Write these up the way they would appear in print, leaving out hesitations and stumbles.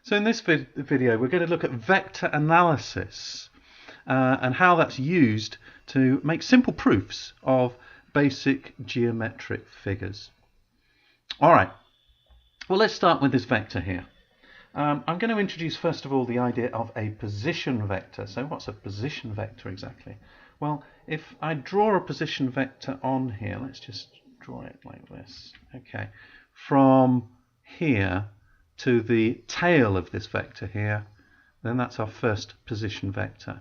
So in this video we're going to look at vector analysis and how that's used to make simple proofs of basic geometric figures. Alright, well, let's start with this vector here. I'm going to introduce first of all the idea of a position vector. So what's a position vector exactly? Well, if I draw a position vector on here, let's just draw it like this. Okay, from here to the tail of this vector here, then that's our first position vector.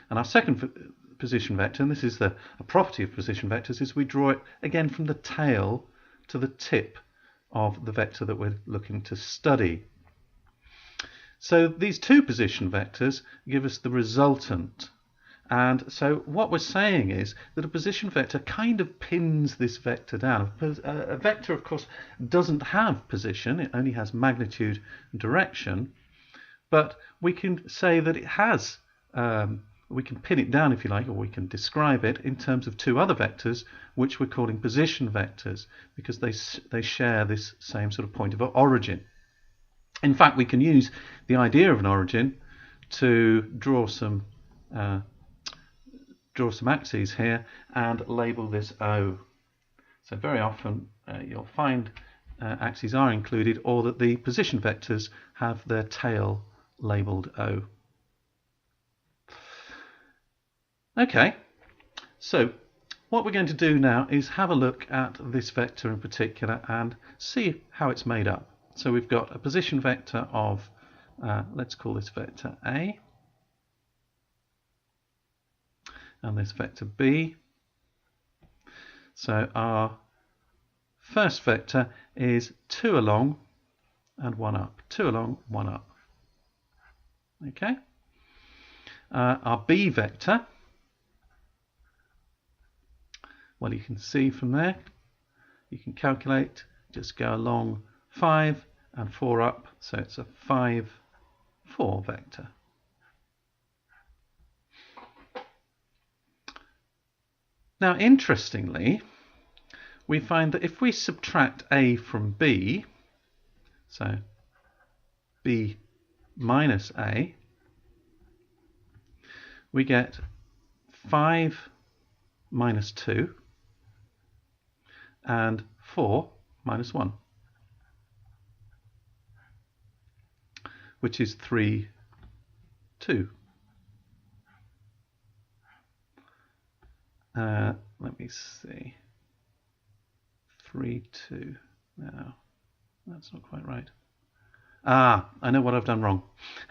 And our second position vector, and this is a property of position vectors, is we draw it again from the tail to the tip of the vector that we're looking to study. So these two position vectors give us the resultant. And so what we're saying is that a position vector kind of pins this vector down. A vector, of course, doesn't have position. It only has magnitude and direction. But we can say that it has, we can pin it down, if you like, or we can describe it in terms of two other vectors, which we're calling position vectors, because they share this same sort of point of origin. In fact, we can use the idea of an origin to draw some axes here and label this O. So very often you'll find axes are included, or that the position vectors have their tail labeled O. Okay, so what we're going to do now is have a look at this vector in particular and see how it's made up. So we've got a position vector of, let's call this vector A, and this vector B. So our first vector is 2 along and 1 up. 2 along, 1 up. Okay. Our B vector, well, you can see from there, you can calculate, just go along 5 and 4 up, so it's a 5, 4 vector. Now, interestingly, we find that if we subtract A from B, so B minus A, we get 5 minus 2 and 4 minus 1, which is 3, 2. Let me see. 3, 2. No, that's not quite right. I know what I've done wrong.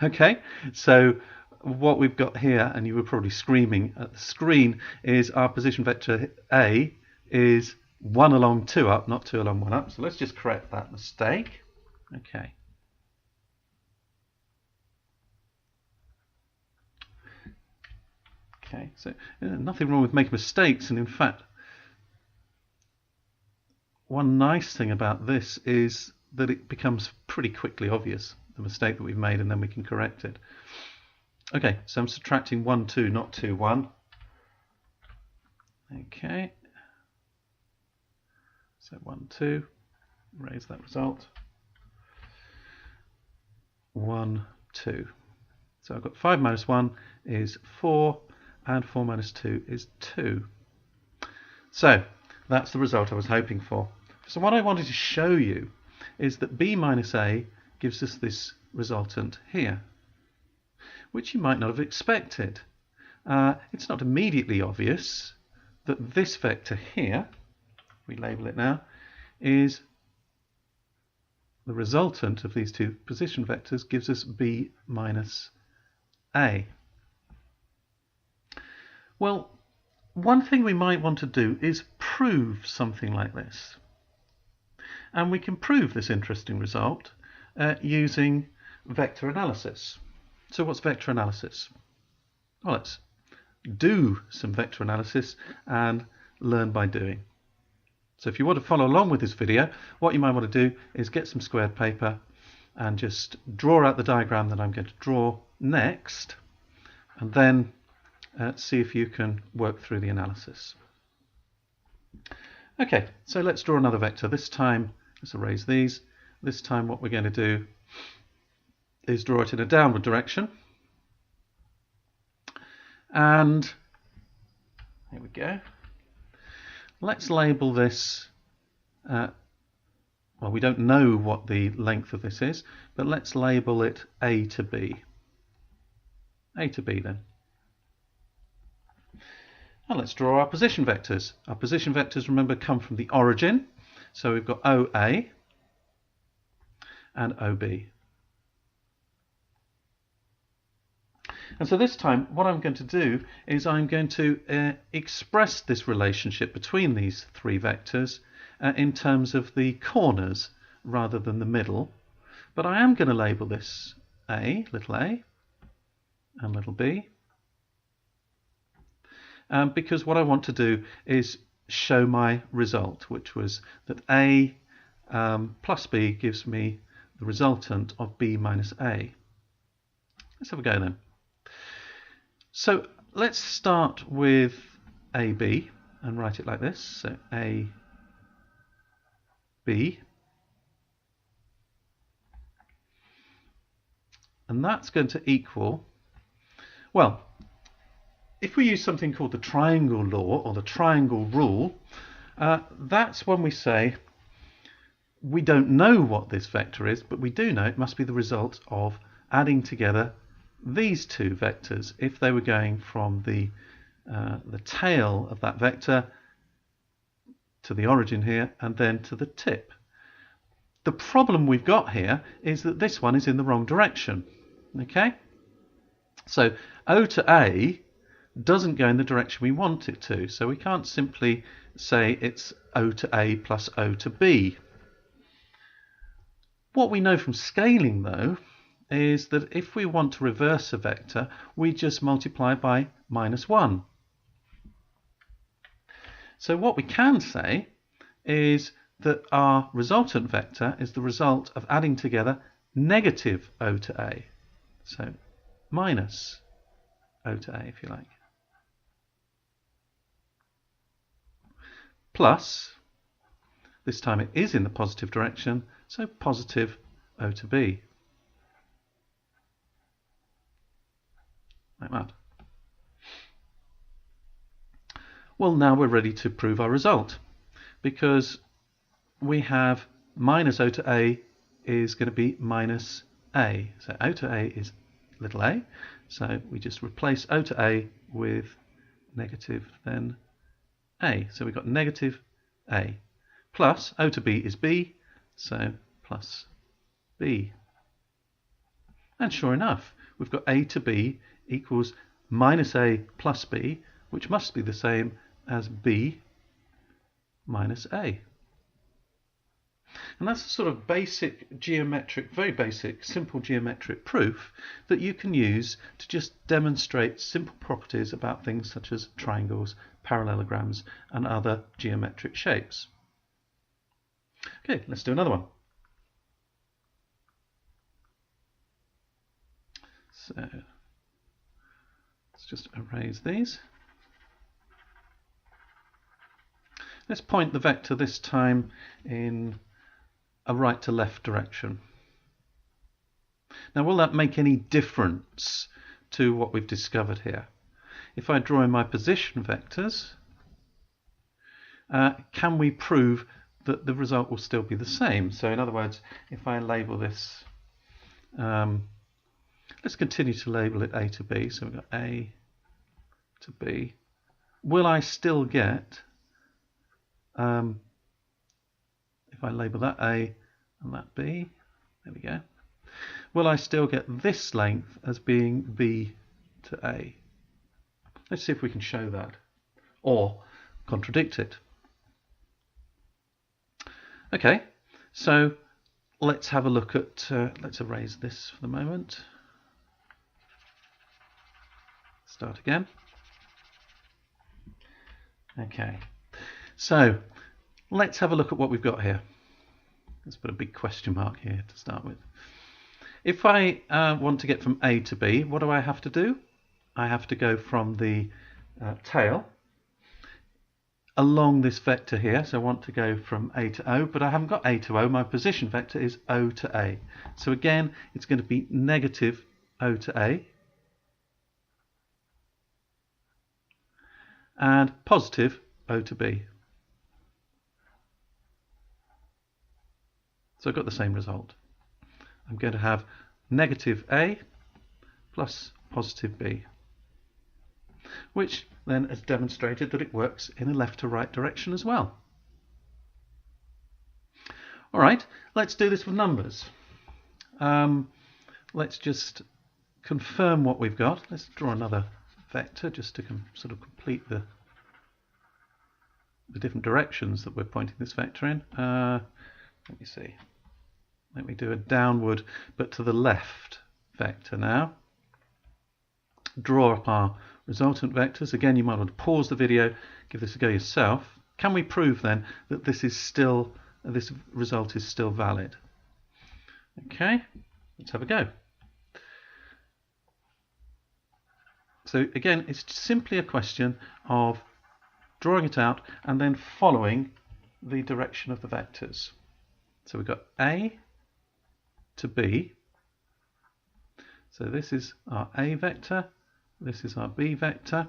Okay, so what we've got here, and you were probably screaming at the screen, is our position vector A is 1 along 2 up, not 2 along 1 up. So let's just correct that mistake. Okay. Okay, so nothing wrong with making mistakes, and in fact, one nice thing about this is that it becomes pretty quickly obvious, the mistake that we've made, and then we can correct it. Okay, so I'm subtracting 1, 2, not 2, 1. Okay, so 1, 2, raise that result. 1, 2. So I've got 5 minus 1 is 4, and 4 minus 2 is 2. So that's the result I was hoping for. So what I wanted to show you is that B minus A gives us this resultant here, which you might not have expected. It's not immediately obvious that this vector here, we label it now, is the resultant of these two position vectors, gives us B minus A. Well, one thing we might want to do is prove something like this. And we can prove this interesting result using vector analysis. So what's vector analysis? Well, let's do some vector analysis and learn by doing. So if you want to follow along with this video, what you might want to do is get some squared paper and just draw out the diagram that I'm going to draw next, and then see if you can work through the analysis. Okay, so let's draw another vector. This time, let's erase these. This time what we're going to do is draw it in a downward direction. And here we go. Let's label this, well, we don't know what the length of this is, but let's label it A to B. A to B then. And let's draw our position vectors. Our position vectors, remember, come from the origin. So we've got OA and OB. And so this time what I'm going to do is I'm going to express this relationship between these three vectors in terms of the corners rather than the middle. But I am going to label this A, little a, and little b, because what I want to do is show my result, which was that A plus B gives me the resultant of B minus A. Let's have a go then. So let's start with AB and write it like this. So AB, and that's going to equal, well, if we use something called the triangle law or the triangle rule, that's when we say we don't know what this vector is, but we do know it must be the result of adding together these two vectors if they were going from the tail of that vector to the origin here and then to the tip. The problem we've got here is that this one is in the wrong direction. Okay, so O to A doesn't go in the direction we want it to, so we can't simply say it's O to A plus O to B. What we know from scaling, though, is that if we want to reverse a vector, we just multiply by -1. So what we can say is that our resultant vector is the result of adding together negative O to A. So minus O to A, if you like. Plus, this time it is in the positive direction, so positive O to B. Like that. Well, now we're ready to prove our result, because we have minus O to A is going to be minus A. So O to A is little a, so we just replace O to A with negative then A. So we've got negative A. Plus O to B is B, so plus B. And sure enough, we've got A to B equals minus A plus B, which must be the same as B minus A. And that's a sort of basic geometric, very basic, simple geometric proof that you can use to just demonstrate simple properties about things such as triangles, parallelograms, and other geometric shapes. Okay, let's do another one. So let's just erase these. Let's point the vector this time in a right to left direction. Now, will that make any difference to what we've discovered here? If I draw in my position vectors, can we prove that the result will still be the same? So in other words, if I label this, let's continue to label it A to B, so we've got A to B. Will I still get, if I label that A and that B, there we go, will I still get this length as being B to A? Let's see if we can show that or contradict it. Okay, so let's have a look at, let's erase this for the moment. Start again. Okay, so let's have a look at what we've got here. Let's put a big question mark here to start with. If I want to get from A to B, what do I have to do? I have to go from the tail along this vector here. So I want to go from A to O, but I haven't got A to O. My position vector is O to A. So again, it's going to be negative O to A and positive O to B. So I've got the same result. I'm going to have negative A plus positive B, which then has demonstrated that it works in a left to right direction as well. All right, let's do this with numbers. Let's just confirm what we've got. Let's draw another vector just to sort of complete the different directions that we're pointing this vector in. Let me see. Let me do a downward but to the left vector now. Draw up our resultant vectors. Again, you might want to pause the video, give this a go yourself. Can we prove then that this result is still valid? Okay, let's have a go. So again, it's simply a question of drawing it out and then following the direction of the vectors. So we've got A to B. So this is our A vector, this is our B vector,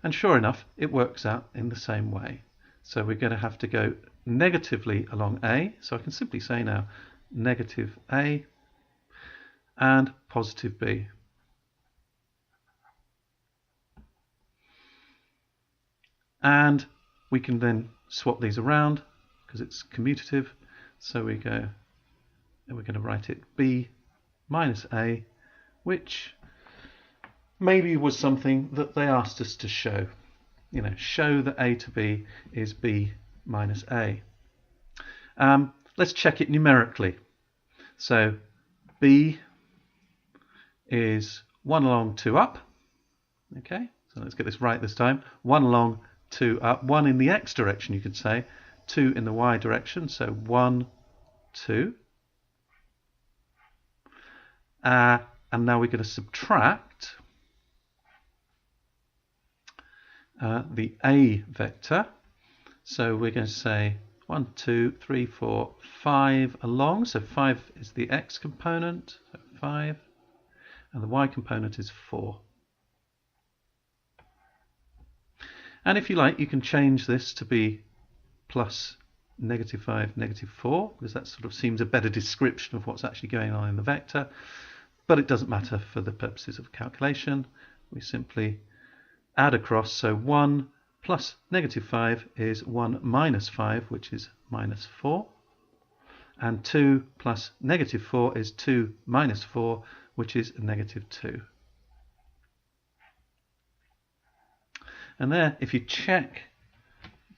and sure enough, it works out in the same way. So we're going to have to go negatively along A, so I can simply say now negative A and positive B. And we can then swap these around because it's commutative. So we go, and we're going to write it B minus A, which maybe was something that they asked us to show. You know, show that A to B is B minus A. Let's check it numerically. So B is 1 along, 2 up. Okay, so let's get this right this time. 1 along, 2 up. 1 in the x direction, you could say. 2 in the y direction. So 1, 2. And now we're going to subtract the A vector. So we're going to say 1, 2, 3, 4, 5 along. So 5 is the x component. So 5. And the y component is 4. And if you like, you can change this to be plus negative 5, negative 4, because that sort of seems a better description of what's actually going on in the vector. But it doesn't matter for the purposes of calculation. We simply add across. So 1 plus negative 5 is 1 minus 5, which is minus 4. And 2 plus negative 4 is 2 minus 4, which is negative 2. And there, if you check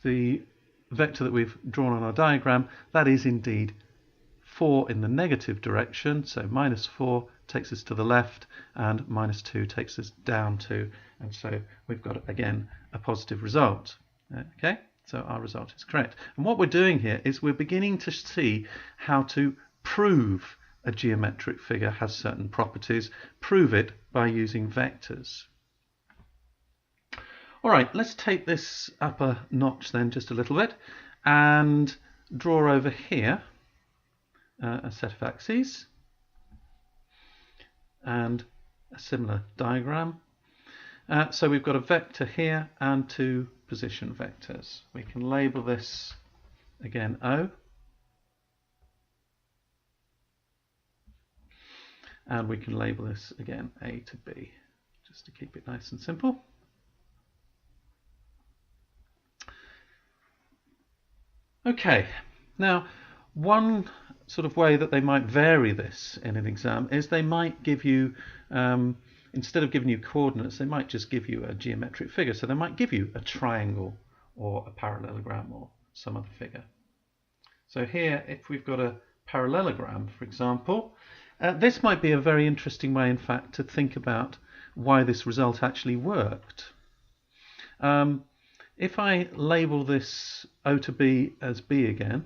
the vector that we've drawn on our diagram, that is indeed 4 in the negative direction. So minus 4 takes us to the left, and minus 2 takes us down 2. And so we've got, again, a positive result. Okay, so our result is correct. And what we're doing here is we're beginning to see how to prove a geometric figure has certain properties, prove it by using vectors. All right, let's take this up a notch then just a little bit and draw over here a set of axes and a similar diagram. So we've got a vector here and 2 position vectors. We can label this again O, and we can label this again A to B, just to keep it nice and simple. Okay, now one sort of way that they might vary this in an exam is they might give you, instead of giving you coordinates, they might just give you a geometric figure. So they might give you a triangle or a parallelogram or some other figure. So here, if we've got a parallelogram, for example, this might be a very interesting way, in fact, to think about why this result actually worked. If I label this O to B as B again,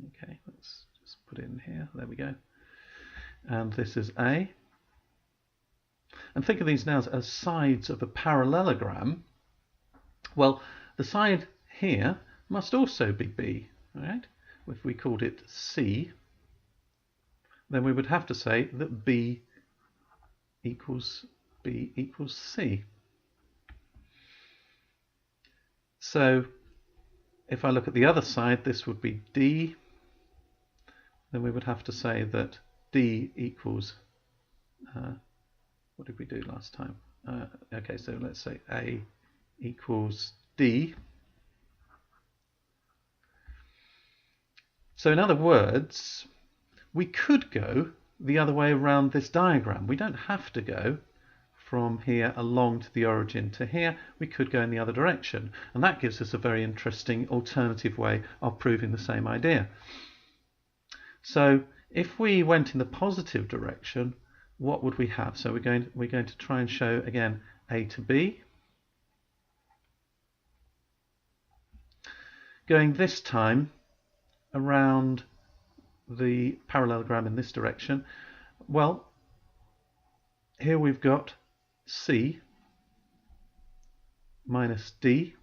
okay, let's just put it in here, there we go, and this is A, and think of these now as sides of a parallelogram. Well, the side here must also be B, right? If we called it C, then we would have to say that B equals C. So if I look at the other side, this would be D. Then we would have to say that D equals, what did we do last time? Okay, so let's say A equals D. So in other words, we could go the other way around this diagram. We don't have to go from here along to the origin to here. We could go in the other direction, and that gives us a very interesting alternative way of proving the same idea. So if we went in the positive direction, what would we have? So we're going to try and show again A to B. Going this time around the parallelogram in this direction, well, here we've got C minus D,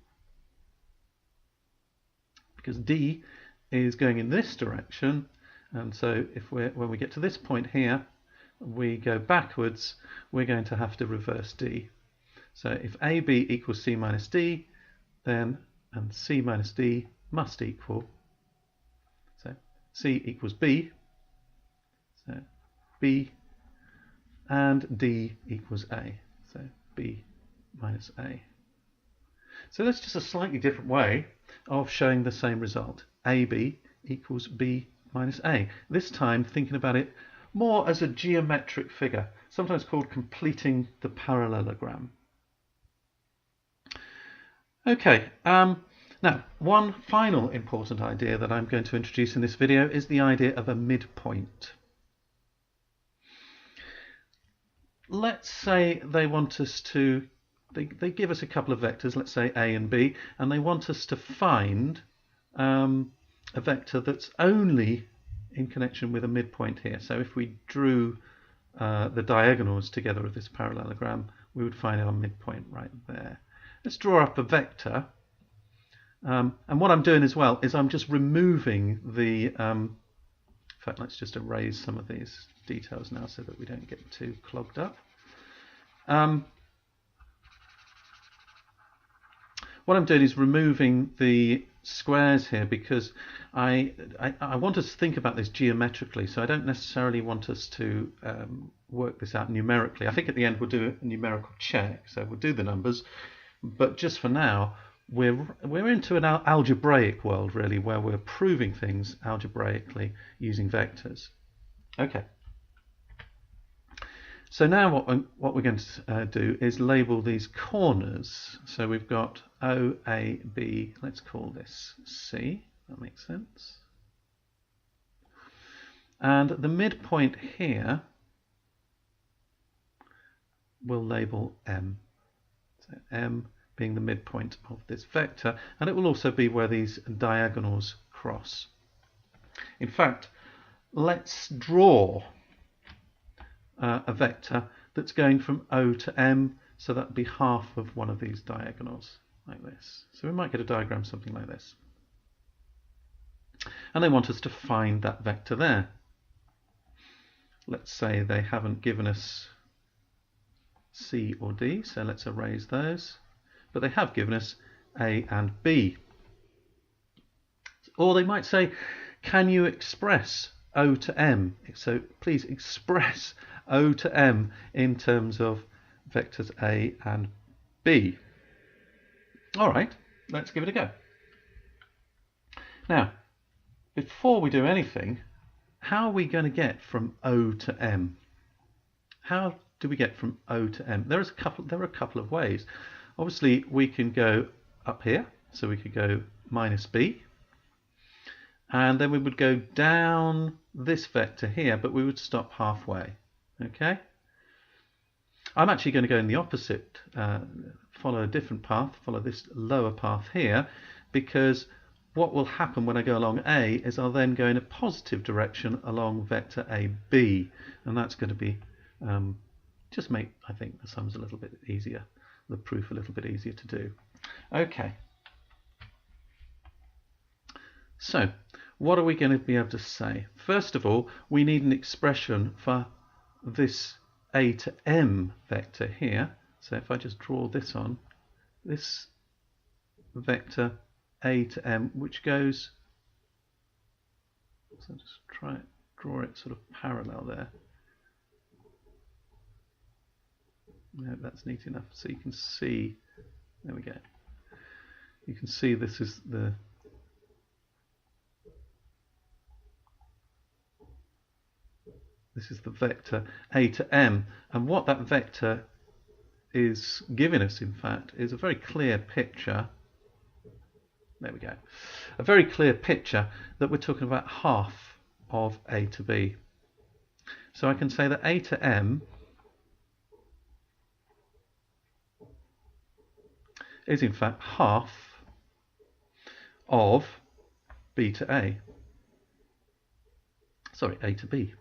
because D is going in this direction, and so when we get to this point here, we go backwards, we're going to have to reverse D. So if AB equals C minus D, then and C minus D must equal, so C equals B, so B, and D equals A, so B minus A. So that's just a slightly different way of showing the same result. AB equals B minus A. This time thinking about it more as a geometric figure, sometimes called completing the parallelogram. Okay, now one final important idea that I'm going to introduce in this video is the idea of a midpoint. Let's say they want us to, they give us a couple of vectors, let's say A and B, and they want us to find a vector that's only in connection with a midpoint here. So if we drew the diagonals together of this parallelogram, we would find our midpoint right there. Let's draw up a vector. And what I'm doing as well is I'm just removing the, in fact, let's just erase some of these details now so that we don't get too clogged up. What I'm doing is removing the squares here because I want us to think about this geometrically, so I don't necessarily want us to work this out numerically. I think at the end we'll do a numerical check, so we'll do the numbers, but just for now we're into an algebraic world really, where we're proving things algebraically using vectors. Okay. So now what we're going to do is label these corners. So we've got O, A, B, let's call this C, that makes sense. And the midpoint here we'll label M. So M being the midpoint of this vector, and it will also be where these diagonals cross. In fact, let's draw a vector that's going from O to M, so that would be half of one of these diagonals, like this. So we might get a diagram something like this. And they want us to find that vector there. Let's say they haven't given us C or D, so let's erase those. But they have given us A and B. Or they might say, can you express O to M? So please express O to M in terms of vectors A and B. All right, let's give it a go. Now, before we do anything, how are we going to get from O to M? How do we get from O to M? There are a couple of ways. Obviously, we can go up here, so we could go minus B, and then we would go down this vector here, but we would stop halfway. Okay? I'm actually going to go in the opposite, follow a different path, follow this lower path here, because what will happen when I go along A is I'll then go in a positive direction along vector AB, and that's going to be just make, I think, the sums a little bit easier, the proof a little bit easier to do. Okay. So, what are we going to be able to say? First of all, we need an expression for this a to m vector here. So if I just draw this on, this vector a to m, which goes, so just draw it sort of parallel there. No, that's neat enough. So you can see, there we go. You can see this is the vector a to m, and what that vector is giving us, in fact, is a very clear picture. There we go. A very clear picture that we're talking about half of a to b. So I can say that a to m is in fact half of b to a. Sorry, a to b.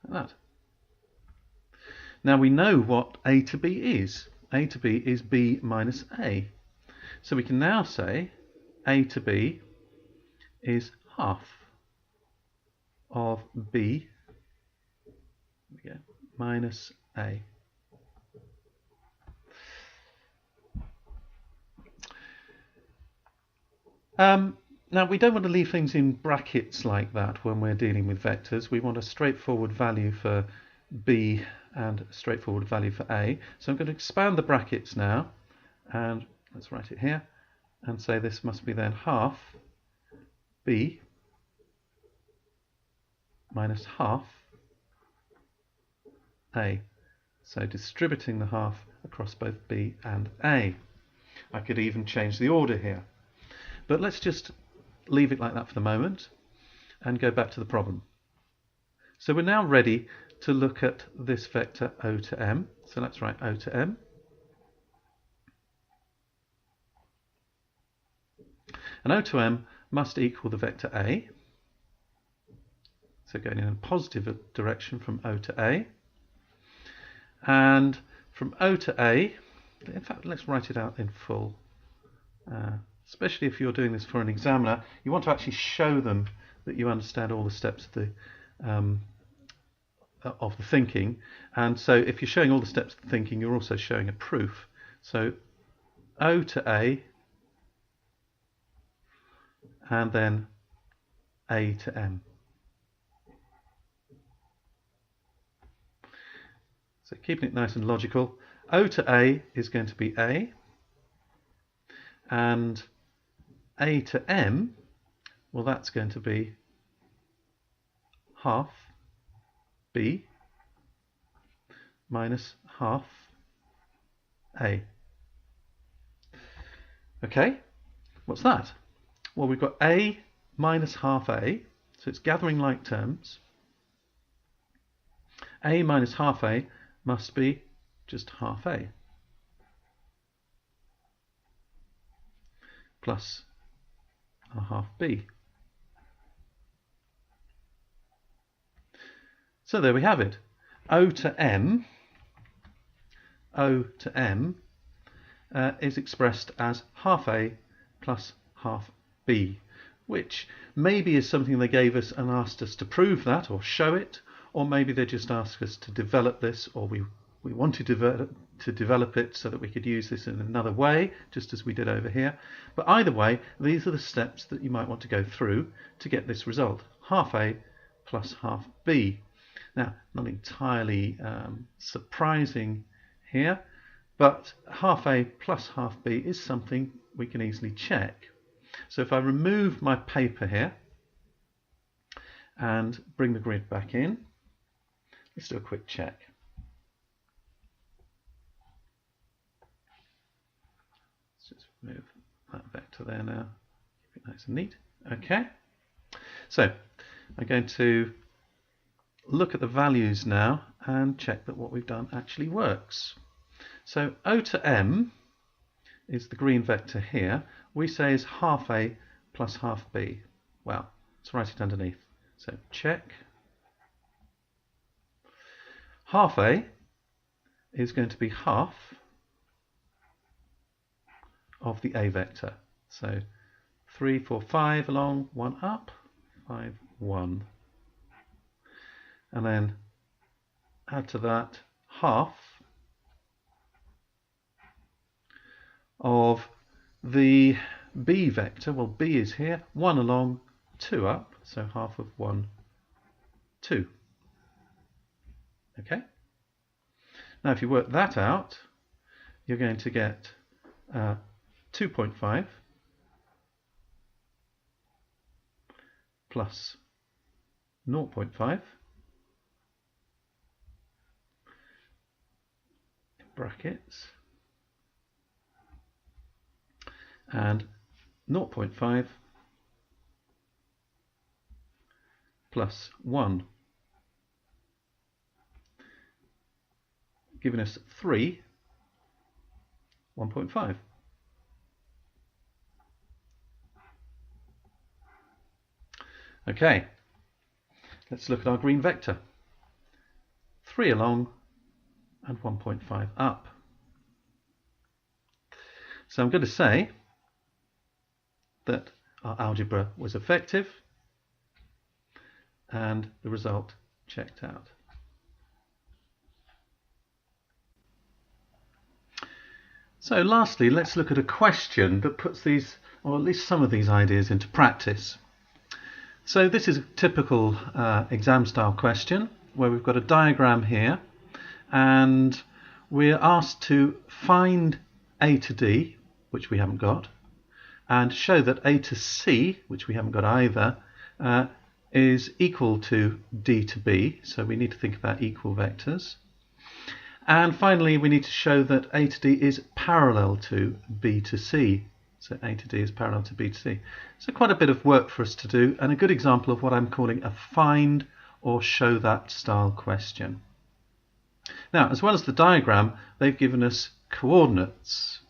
Like that. Now we know what a to b is. A to b is b minus a. So we can now say a to b is half of b minus a. Now we don't want to leave things in brackets like that when we're dealing with vectors. We want a straightforward value for b and a straightforward value for a. So I'm going to expand the brackets now, and let's write it here and say this must be then half b minus half a. So distributing the half across both b and a. I could even change the order here. But let's just leave it like that for the moment and go back to the problem. So we're now ready to look at this vector O to M. So let's write O to M. And O to M must equal the vector A. So going in a positive direction from O to A. And from O to A, in fact, let's write it out in full. Especially if you're doing this for an examiner, you want to actually show them that you understand all the steps of the thinking. And so if you're showing all the steps of the thinking, you're also showing a proof. So O to A, and then A to M. So keeping it nice and logical, O to A is going to be A, and A to M, well, that's going to be half B minus half A. Okay, what's that? Well, we've got A minus half A, so it's gathering like terms. A minus half A must be just half A plus a half B. So there we have it. O to M is expressed as half A plus half B, which maybe is something they gave us and asked us to prove that or show it, or maybe they just asked us to develop this, or we wanted to develop it so that we could use this in another way, just as we did over here. But either way, these are the steps that you might want to go through to get this result, half A plus half B. Now, not entirely surprising here, but half A plus half B is something we can easily check. So if I remove my paper here and bring the grid back in, let's do a quick check. Let's just move that vector there now. Keep it nice and neat. Okay. So I'm going to look at the values now and check that what we've done actually works. So O to M is the green vector here. We say is half A plus half B. Well, let's write it underneath. So check. Half A is going to be half of the A vector. So 3, 4, 5 along, 1 up, 5, 1. And then add to that half of the B vector. Well, B is here, 1 along, 2 up, so half of 1, 2. Okay? Now if you work that out, you're going to get 2.5 plus 0.5 brackets and 0.5 plus 1, giving us 3, 1.5. Okay, let's look at our green vector. 3 along and 1.5 up. So I'm going to say that our algebra was effective and the result checked out. So lastly, let's look at a question that puts these, or at least some of these ideas, into practice. So this is a typical exam style question where we've got a diagram here and we're asked to find A to D, which we haven't got, and show that A to C, which we haven't got either, is equal to D to B. So we need to think about equal vectors. And finally, we need to show that A to D is parallel to B to C. So A to D is parallel to B to C. So quite a bit of work for us to do, and a good example of what I'm calling a find or show that style question. Now, as well as the diagram, they've given us coordinates.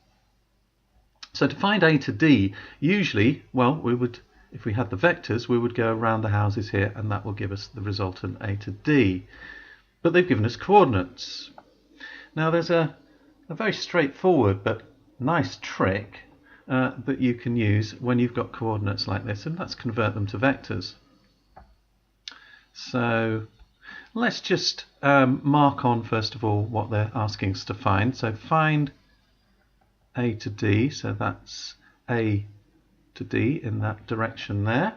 So to find A to D, usually, well, we would, if we had the vectors, we would go around the houses here, and that will give us the resultant A to D. But they've given us coordinates. Now, there's a very straightforward but nice trick that you can use when you've got coordinates like this, and that's convert them to vectors. So let's just mark on first of all what they're asking us to find. So find A to D, so that's A to D in that direction there.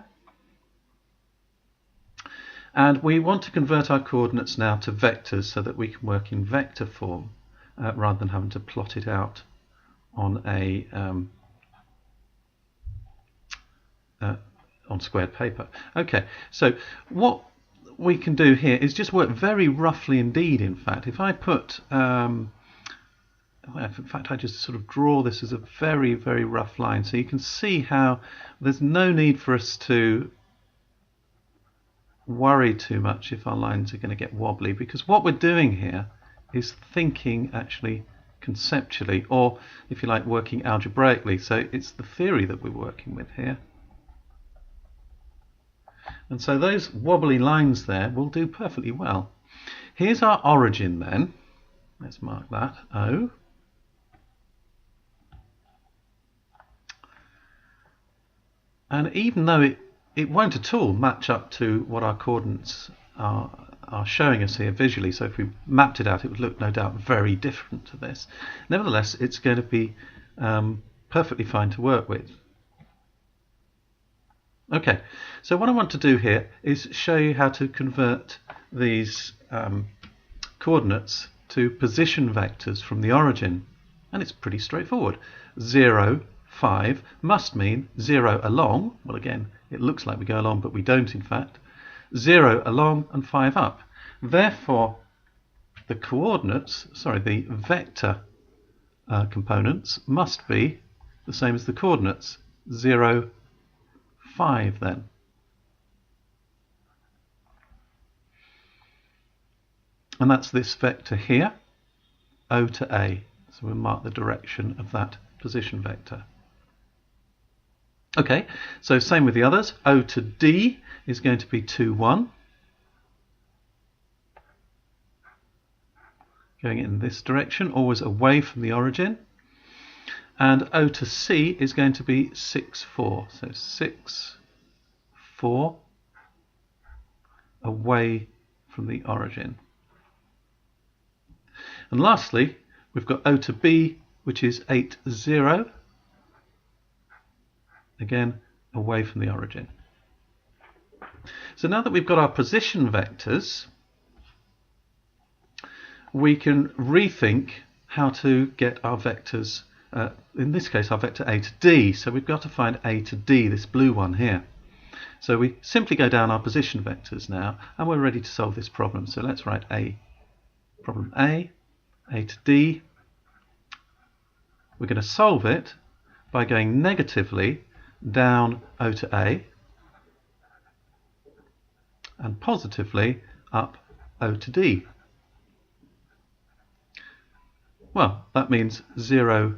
And we want to convert our coordinates now to vectors so that we can work in vector form rather than having to plot it out on a on squared paper. Okay, so what we can do here is just work very roughly indeed. In fact, if I put in fact, I just sort of draw this as a very, very rough line, so you can see how there's no need for us to worry too much if our lines are going to get wobbly, because what we're doing here is thinking actually conceptually, or if you like, working algebraically. So it's the theory that we're working with here. And so those wobbly lines there will do perfectly well. Here's our origin then. Let's mark that O. And even though it won't at all match up to what our coordinates are showing us here visually, so if we mapped it out, it would look no doubt very different to this. Nevertheless, it's going to be perfectly fine to work with. Okay, so what I want to do here is show you how to convert these coordinates to position vectors from the origin, and it's pretty straightforward. 0, 5 must mean 0 along. Well, again, it looks like we go along, but we don't in fact. 0 along and 5 up. Therefore, the coordinates, sorry, the vector components must be the same as the coordinates. 0, 5 then. And that's this vector here, O to A. So we'll mark the direction of that position vector. Okay, so same with the others. O to D is going to be 2, 1. Going in this direction, always away from the origin. and O to C is going to be 6, 4. So 6, 4 away from the origin. And lastly, we've got O to B, which is 8, 0, again away from the origin. So now that we've got our position vectors, we can rethink how to get our vectors, in this case our vector A to D. So we've got to find A to D, this blue one here. So we simply go down our position vectors now, and we're ready to solve this problem. So let's write problem A to D. We're going to solve it by going negatively down O to A and positively up O to D. Well, that means 0,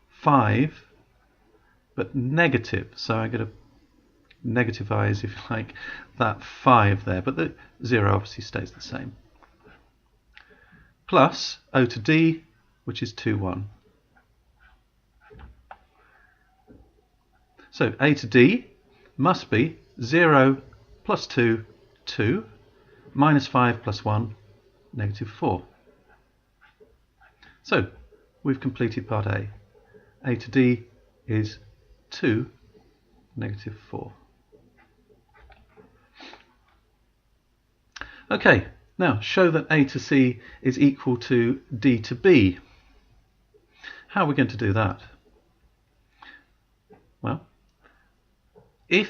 5, but negative. So I'm going to negativize, if you like, that 5 there, but the 0 obviously stays the same. Plus O to D, which is 2, 1. So A to D must be 0 plus 2, 2, minus 5 plus 1, negative 4. So we've completed part A. A to D is 2, negative 4. Okay, now show that A to C is equal to D to B. How are we going to do that? Well, if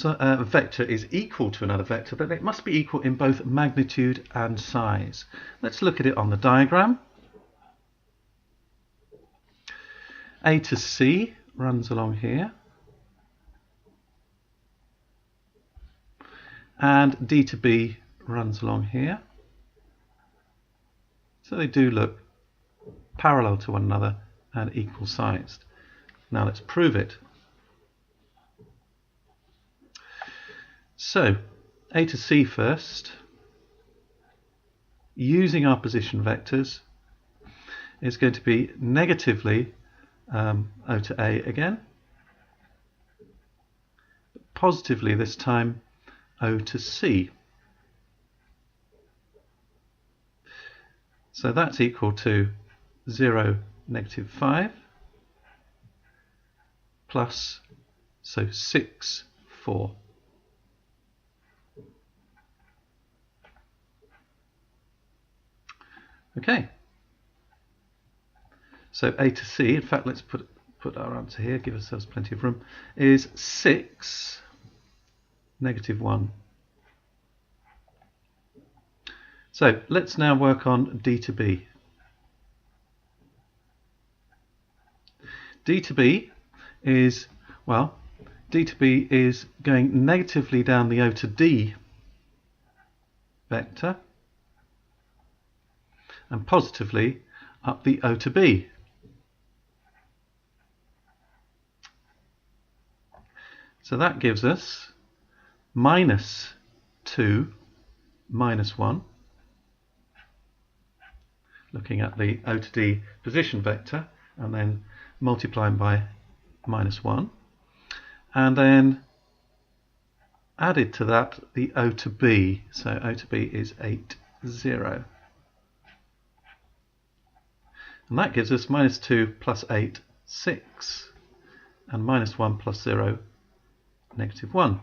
a vector is equal to another vector, then it must be equal in both magnitude and size. Let's look at it on the diagram. A to C runs along here, and D to B runs along here. So they do look parallel to one another and equal sized. Now let's prove it. So A to C first, using our position vectors, is going to be negatively O to A again, positively this time O to C. So that's equal to 0, negative 5, plus, so 6, 4. Okay. So A to C, in fact, let's put our answer here, give ourselves plenty of room, is 6, negative 1. So let's now work on D to B. D to B is, well, D to B is going negatively down the O to D vector and positively up the O to B. So that gives us minus 2, minus 1, looking at the O to D position vector, and then multiplying by minus 1, and then added to that the O to B. So O to B is 8, 0. And that gives us minus 2 plus 8, 6, and minus 1 plus 0, negative 1.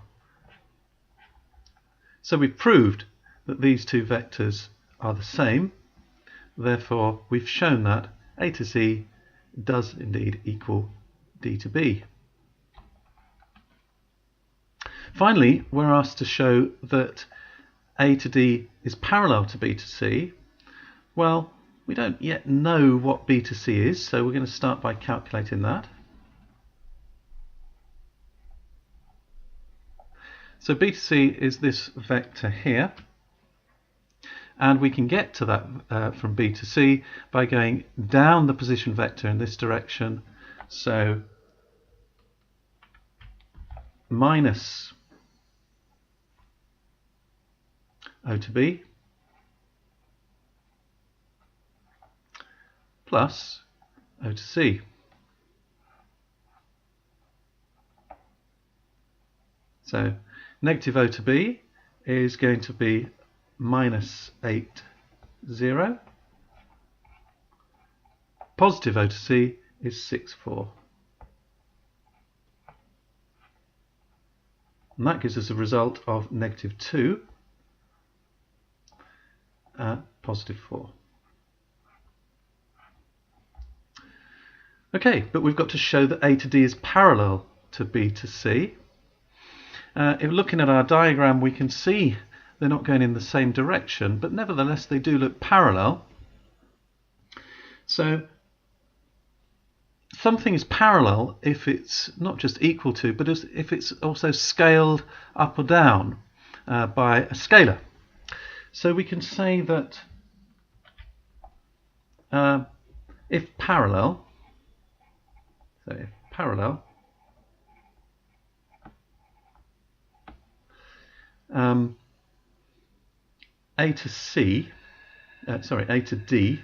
So we've proved that these two vectors are the same. Therefore, we've shown that A to C does indeed equal D to B. Finally, we're asked to show that A to D is parallel to B to C. Well, we don't yet know what B to C is, so we're going to start by calculating that. So B to C is this vector here, and we can get to that from B to C by going down the position vector in this direction. So minus O to B plus O to C. So negative O to B is going to be minus 8, 0. Positive O to C is 6, 4. And that gives us a result of negative 2, positive 4. Okay, but we've got to show that A to D is parallel to B to C. If looking at our diagram, we can see they're not going in the same direction, but nevertheless they do look parallel. So something is parallel if it's not just equal to, but if it's also scaled up or down by a scalar. So we can say that if parallel, A to D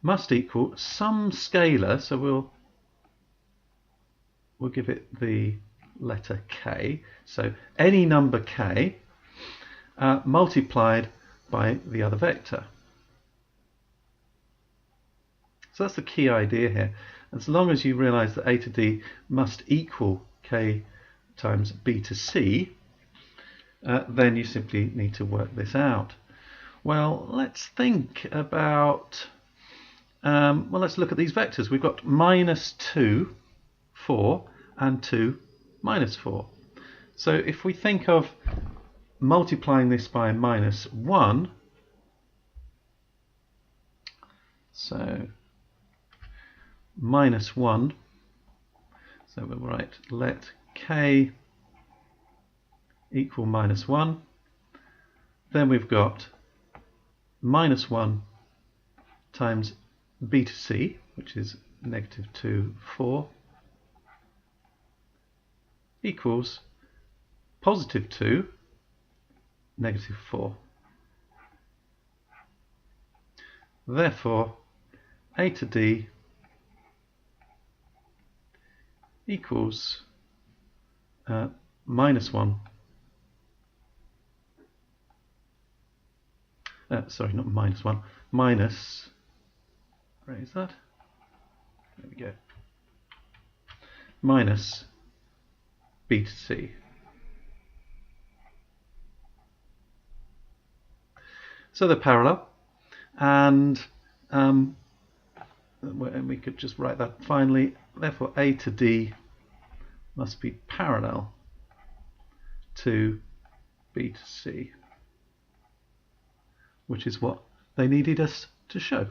must equal some scalar, so we'll give it the letter K, so any number K multiplied by the other vector. So that's the key idea here. As long as you realize that A to D must equal K times B to C, then you simply need to work this out. Well, let's think about, let's look at these vectors. We've got minus 2, 4, and 2, minus 4. So if we think of multiplying this by minus 1, so minus 1, so we'll write let K equal minus 1. Then we've got minus 1 times B to C, which is negative 2, 4, equals positive 2, negative 4. Therefore, A to D equals minus 1. Sorry, not minus 1. Minus, where is that? There we go. Minus B to C. So they're parallel, and we could just write that finally. Therefore, A to D must be parallel to B to C, which is what they needed us to show.